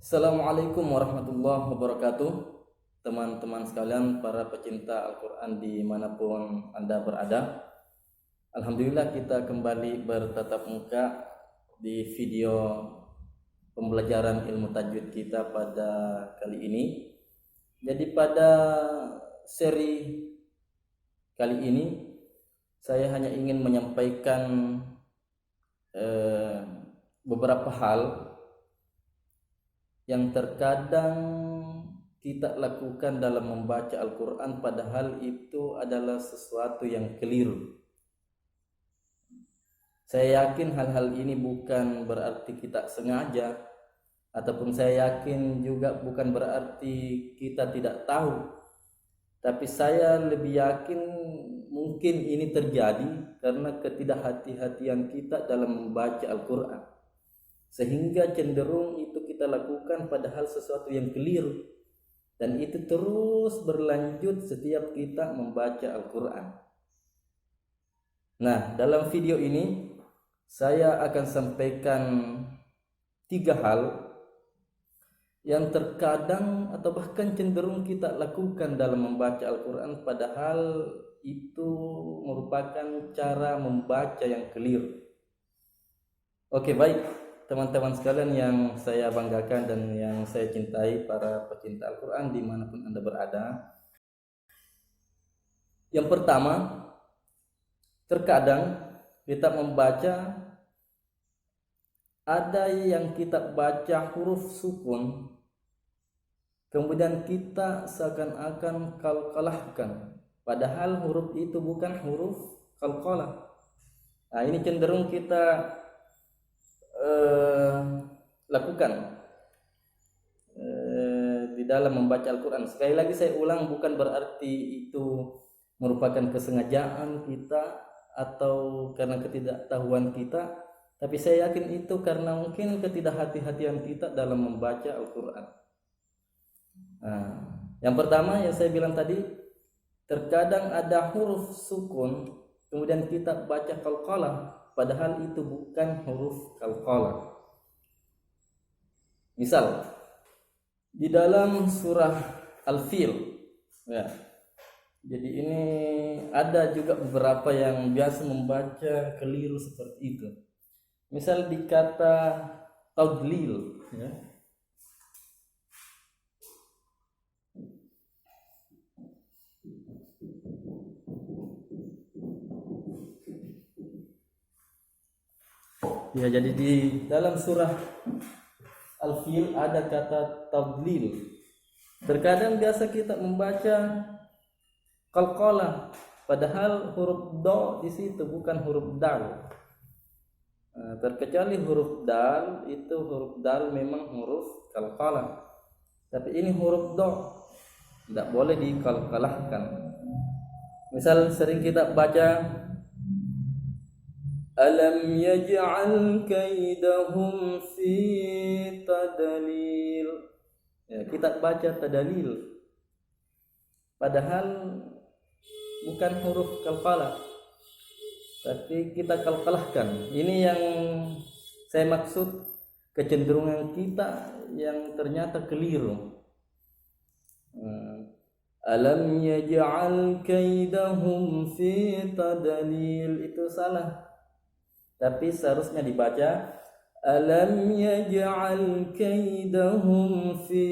Assalamualaikum warahmatullahi wabarakatuh. Teman-teman sekalian, para pecinta Al-Quran dimanapun Anda berada, Alhamdulillah kita kembali bertatap muka di video pembelajaran ilmu tajwid kita pada kali ini. Jadi pada seri kali ini saya hanya ingin menyampaikan beberapa hal yang terkadang kita lakukan dalam membaca Al-Quran, padahal itu adalah sesuatu yang keliru. Saya yakin hal-hal ini bukan berarti kita sengaja, ataupun saya yakin juga bukan berarti kita tidak tahu. Tapi saya lebih yakin mungkin ini terjadi karena ketidakhati-hatian kita dalam membaca Al-Quran, sehingga cenderung itu kita lakukan padahal sesuatu yang keliru, dan itu terus berlanjut setiap kita membaca Al-Quran. Nah, dalam video ini saya akan sampaikan 3 hal yang terkadang atau bahkan cenderung kita lakukan dalam membaca Al-Quran, padahal itu merupakan cara membaca yang keliru. Oke, baik teman-teman sekalian yang saya banggakan dan yang saya cintai, para pecinta Al-Quran dimanapun Anda berada. Yang pertama, terkadang kita membaca, ada yang kita baca huruf sukun, kemudian kita seakan-akan qalqalahkan, padahal huruf itu bukan huruf qalqalah. Nah, ini cenderung kita lakukan di dalam membaca Al-Quran. Sekali lagi saya ulang, bukan berarti itu merupakan kesengajaan kita atau karena ketidaktahuan kita, tapi saya yakin itu karena mungkin ketidakhati-hatian kita dalam membaca Al-Quran. Nah, yang pertama yang saya bilang tadi, terkadang ada huruf sukun kemudian kita baca qalqalah, padahal itu bukan huruf qalqalah. Misal di dalam surah Al-Fil, ya. Jadi ini ada juga beberapa yang biasa membaca keliru seperti itu. Misal di kata tadlil, ya. Ya, jadi di dalam surah Al-Fil ada kata tadlil. Terkadang biasa kita membaca qalqalah, padahal huruf do di situ bukan huruf dal. Terkecuali huruf dal, itu huruf dal memang huruf qalqalah. Tapi ini huruf do, tidak boleh dikalkalahkan. Misal sering kita baca alam yaj'al kaidahum fi tadlil. Ya, kita baca tadlil, padahal bukan huruf qalqalah, tapi kita kalkalahkan. Ini yang saya maksud, kecenderungan kita yang ternyata keliru. Alam yaj'al kaidahum fi tadlil, itu salah. Tapi seharusnya dibaca alam yaj'al kaidahum fi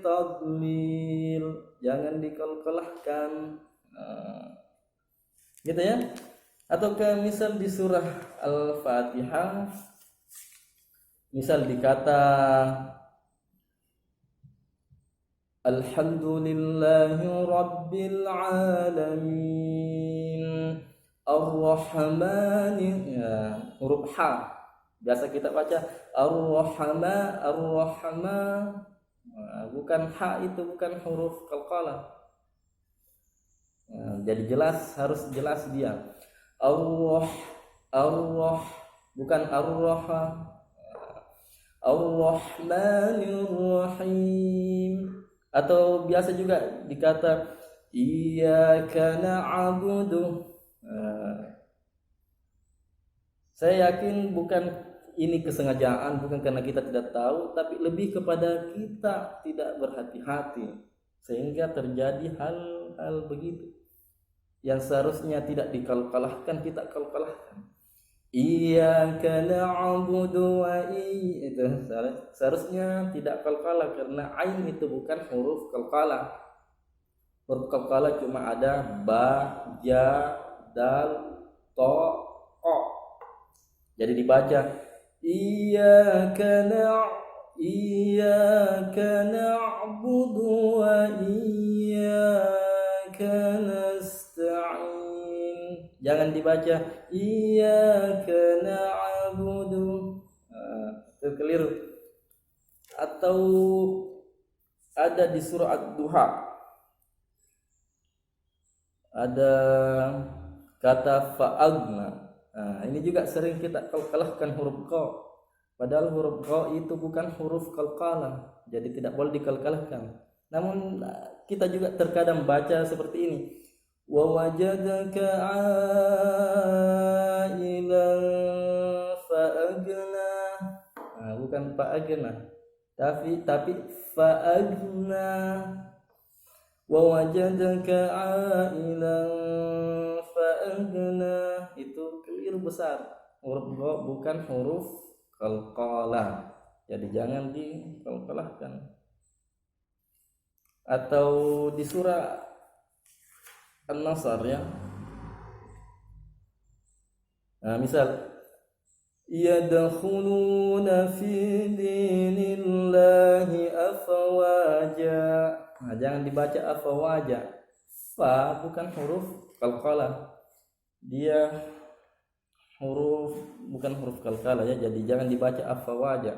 tadlil, jangan dikalkalahkan. Gitu ya. Atau misal di surah Al-Fatihah, misal dikata alhamdulillahi rabbil alamin ar-rahmani, ya, huruf H. Biasa kita baca ar-rahma, bukan H, itu bukan huruf qalqalah. Jadi jelas, harus jelas dia. Ar-rah, bukan ar-raha. Ar-rahmanir rahim. Atau biasa juga dikata iyyaka na'budu. Saya yakin bukan ini kesengajaan, bukan karena kita tidak tahu, tapi lebih kepada kita tidak berhati-hati sehingga terjadi hal-hal begitu yang seharusnya tidak dikalahkan, kita kalahkan. Iyyaka na'budu wa itu seharusnya tidak qalqalah, karena ain itu bukan huruf qalqalah. Huruf qalqalah cuma ada ba, ja, dal, to, o. Jadi dibaca iyyaka na'budu wa iyyaka nasta'in. Jangan dibaca iyyaka na'budu. Itu keliru. Atau ada di surah Ad-Duha ada kata fa'agna. Ini juga sering kita kalahkan huruf qa. Padahal huruf qa itu bukan huruf qalqalah, jadi tidak boleh dikalahkan. Namun kita juga terkadang baca seperti ini. Wa wajadaka 'ailan fa'agna. Bukan fa'agna, tapi fa'agna. Wa wajadaka 'ailan fa'agna. Itu keliru besar. Huruf qa bukan huruf qalqalah, jadi jangan dikalahkan. Atau di surah An-Nasr ya. Misal yadkhuluna fi dinillahi afwaja. Jangan dibaca afwaja. Fa bukan huruf qalqalah. Dia bukan huruf qalqalah ya, jadi jangan dibaca afwaja.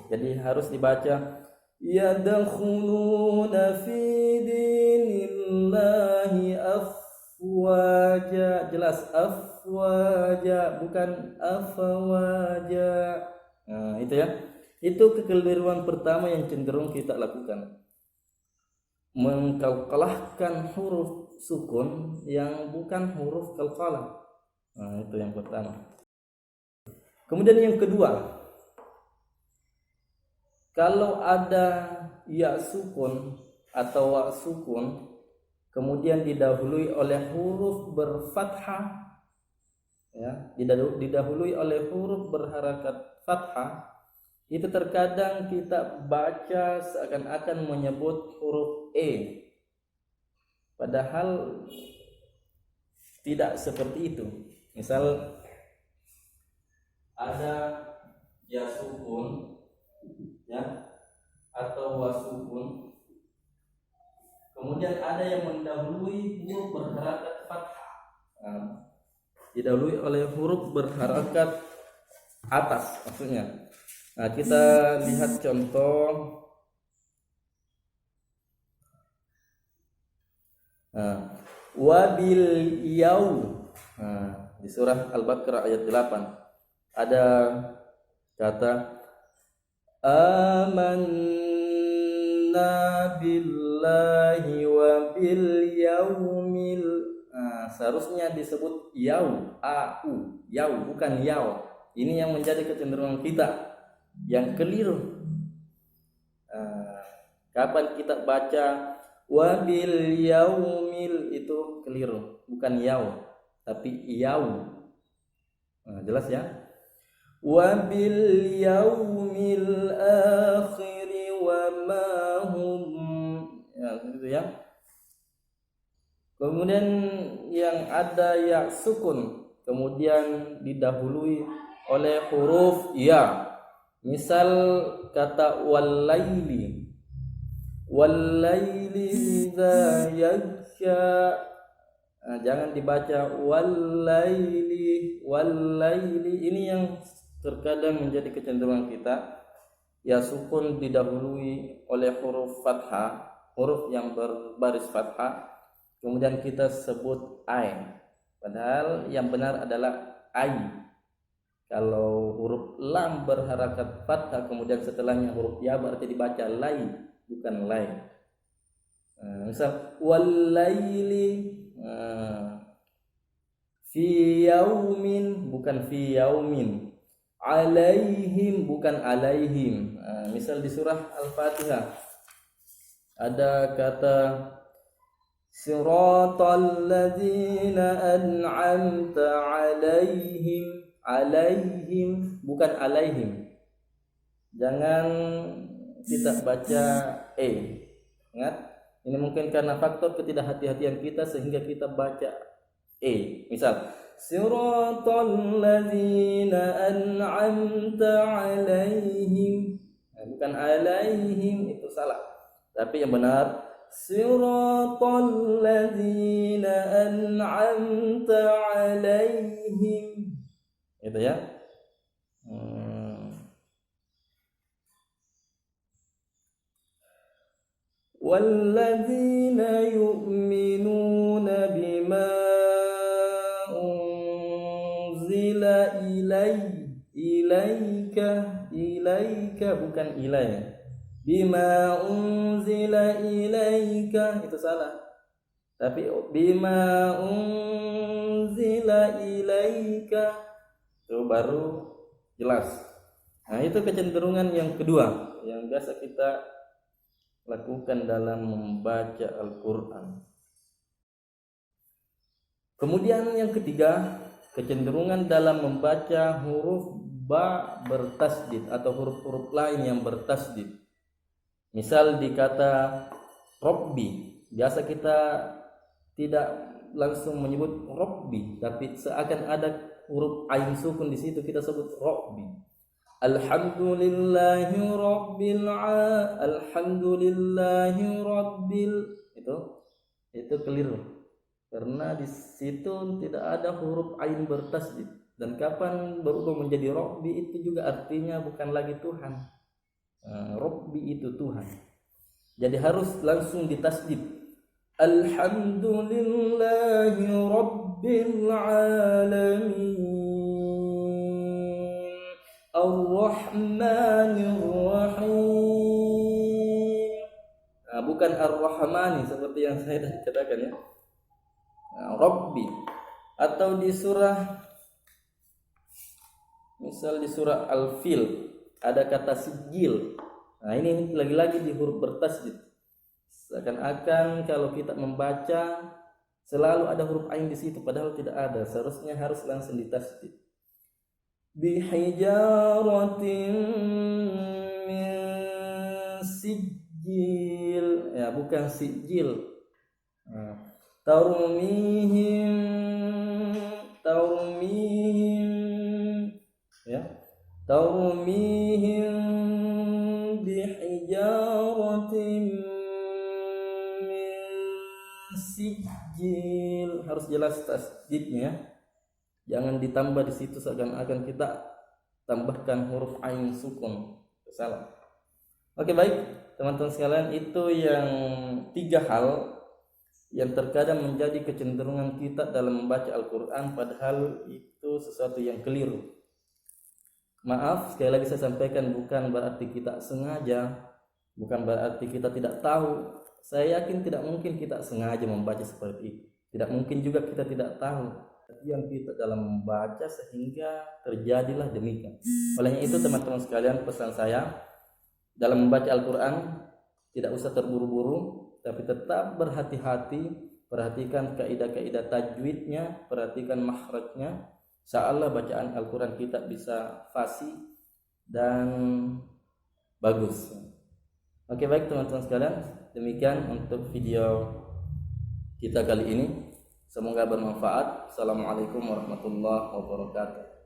Jadi harus dibaca yadkhuluna fi dinillahi afwaja. Jelas afwaja bukan afwaja. Itu ya. Itu kekeliruan pertama yang cenderung kita lakukan, mengkalahkan huruf sukun yang bukan huruf qalqalah. Itu yang pertama. Kemudian yang kedua, kalau ada ya sukun atau wa sukun kemudian didahului oleh huruf berfathah ya, didahului oleh huruf berharakat fathah, itu terkadang kita baca seakan-akan menyebut huruf e, padahal tidak seperti itu. Misal ada ya sukun ya atau wasukun, kemudian ada yang mendahului huruf berharakat fathah, didahului oleh huruf berharakat atas maksudnya. Kita lihat contoh wabil yaum. Di surah Al-Baqarah ayat 8 ada kata amanna billahi wa bil yaumil. Seharusnya disebut yau, yau bukan yau. Ini yang menjadi kecenderungan kita yang keliru. Kapan kita baca wabil yaumil itu keliru, bukan yau tapi yau. Jelas ya. Wabil yaumil akhir wa ma hum, ya gitu ya. Kemudian yang ada ya sukun kemudian didahului oleh huruf ya. Misal kata walaili idza yaghsha. Jangan dibaca walaili. Ini yang terkadang menjadi kecenderungan kita. Ya sukun didahului oleh huruf fathah, huruf yang berbaris fathah, kemudian kita sebut ai, padahal yang benar adalah ai. Kalau huruf lam berharakat fathah kemudian setelahnya huruf ya berarti dibaca lai, bukan lai. Misal walaili fi yaumin bukan fi yaumin. Alaihim bukan alaihim. Misal di surah Al-Fatihah ada kata siratal ladzina an'amta alaihim. Alaihim bukan alaihim. Jangan kita baca Ingat, ini mungkin karena faktor ketidakhati-hatian kita sehingga kita baca Misal siratal ladzina an'amta alaihim. Bukan alaihim, itu salah. Tapi yang benar siratal ladzina an'amta alaihim. Itu ya. Walladzina yu'minuna bima unzila ilaika bukan ilai. Bima unzila ilaika itu salah. Tapi bima unzila ilaika itu baru jelas. Nah, itu kecenderungan yang kedua yang biasa kita lakukan dalam membaca Al-Quran. Kemudian yang ketiga, kecenderungan dalam membaca huruf ba bertasdid atau huruf-huruf lain yang bertasdid. Misal di kata Robbi, biasa kita tidak langsung menyebut Robbi, tapi seakan ada huruf ain sukun di situ kita sebut Robbi. Alhamdulillahi rabbil itu keliru karena di situ tidak ada huruf ain bertasdid, dan kapan berubah menjadi Rabbi itu juga artinya bukan lagi Tuhan. Rabbi itu Tuhan, jadi harus langsung ditasdid. Alhamdulillahi rabbil alamin Ar-Rahmanir Rahim. Bukan Ar-Rahmani seperti yang saya tadi katakan ya. Rabbi. Atau di surah, misal di surah Al-Fil ada kata sijil. Ini lagi-lagi di huruf bertasdid. Seakan-akan kalau kita membaca selalu ada huruf ain di situ, padahal tidak ada. Seharusnya harus langsung ditasdid. Bihijaratin min sijil, ya bukan sijil. Tarmihim ya, tarmihim bihijaratin min sijil. Harus jelas tasdidnya. Jangan ditambah di situ seakan-akan kita tambahkan huruf ain sukun. Salah. Oke, baik teman-teman sekalian, itu yang 3 hal yang terkadang menjadi kecenderungan kita dalam membaca Al-Quran, padahal itu sesuatu yang keliru. Maaf, sekali lagi saya sampaikan, bukan berarti kita sengaja, bukan berarti kita tidak tahu. Saya yakin tidak mungkin kita sengaja membaca seperti itu. Tidak mungkin juga kita tidak tahu yang kita dalam membaca sehingga terjadilah demikian. Oleh itu teman-teman sekalian, pesan saya dalam membaca Al-Quran tidak usah terburu-buru, tapi tetap berhati-hati. Perhatikan kaidah-kaidah tajwidnya, perhatikan makhrajnya. Insyaallah bacaan Al-Quran kita bisa fasih dan bagus. Oke, baik teman-teman sekalian, demikian untuk video kita kali ini. Semoga bermanfaat. Assalamualaikum warahmatullahi wabarakatuh.